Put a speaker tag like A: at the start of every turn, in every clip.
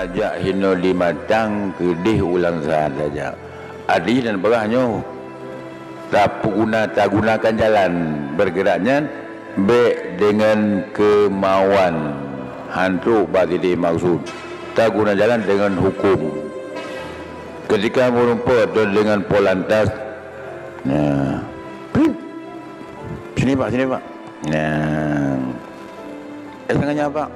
A: tajak hino limatang kedih ulang saja. Adi dan berahnya tak gunakan jalan bergeraknya baik dengan kemauan hantu bagi dimaksud tak guna jalan dengan hukum ketika merumput dengan polantas. Nah, sini pak, nah, setengahnya pak,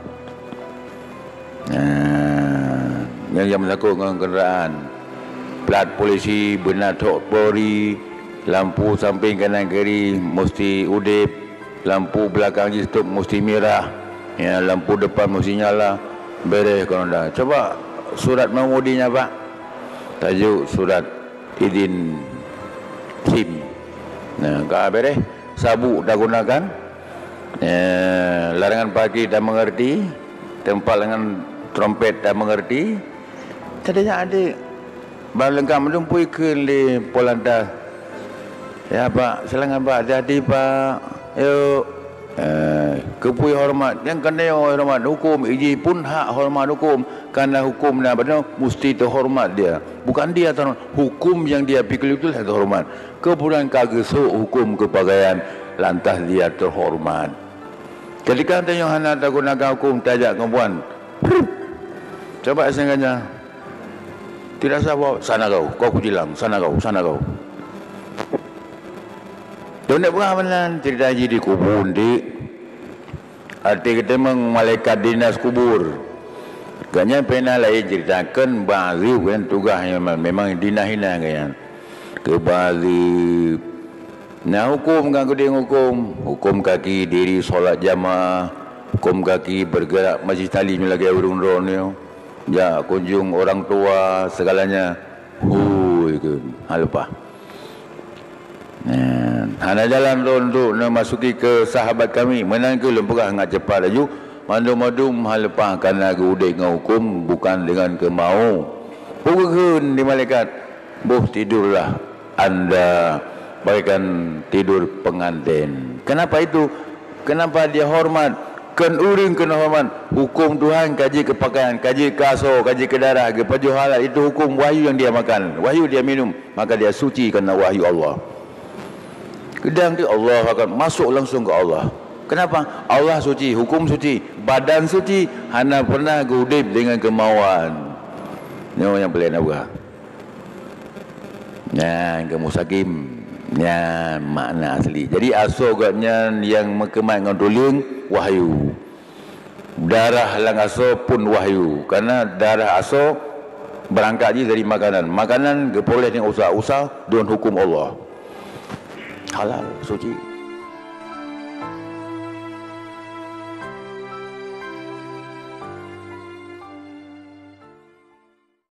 A: nah, yang berlaku dengan kenderaan plat polisi benar tok Polri, lampu samping kanan kiri mesti udip, lampu belakang stop mesti merah, ya, lampu depan mesti nyala, beres kalau dah. Coba surat mengudinya pak, tajuk surat izin SIM. Nah, kalau beres, sabuk dah gunakan, larangan parkir dah mengerti, tempat dengan trompet dah mengerti, tadinya ada bahan lengkap melumpui ke di Polantas. Ya pak, silakan pak, hati-hati pak. Yuk, kepui hormat. Yang kena hormat hukum, izin pun hak hormat hukum. Karena hukum dah benar, mesti terhormat dia. Bukan dia terhormat, hukum yang dia pikir itu lah terhormat. Kemudian kagesuk hukum kepagaian, lantas dia terhormat. Ketika tanya hana tak gunakan hukum, tajak kempuan. Coba sengaja. Tidak sabar, sana kau kucilang, sana kau. Tidak berapa mana cerita jadi kubur di arti kita malaikat dinas kubur. Kanya pernah lain ceritakan bazi kan tugasnya memang dinahina kan. Ke bazi. Nah hukum kan kau hukum kaki diri solat jamaah, hukum kaki bergerak masjid tali lagi urung-urung ni. Ya kunjung orang tua segalanya. Itu lupa. Hana jalan untuk masuki ke sahabat kami menang ke lempurah ngat cepat laju mandum-mandum hal lepas kerana udai dengan hukum bukan dengan kemau. Bukan di malaikat boh tidurlah anda bagaikan tidur pengantin. Kenapa itu? Kenapa dia hormat? Kan uring kena hormat hukum Tuhan, kaji kepakaian, kaji kaso, kaji ke darah, ke baju halal, itu hukum wahyu yang dia makan, wahyu dia minum, maka dia suci kerana wahyu Allah. Kedang dia Allah akan masuk langsung ke Allah. Kenapa? Allah suci, hukum suci, badan suci, hana pernah gudip dengan kemauan. Ini yang boleh nak buat. Yang kemusakim, yang makna asli. Jadi asognya yang mekemat dengan tuling wahyu. Darah lang aso pun wahyu. Karena darah aso berangkat je dari makanan. Makanan boleh dengan usaha dengan hukum Allah. Halal, suci.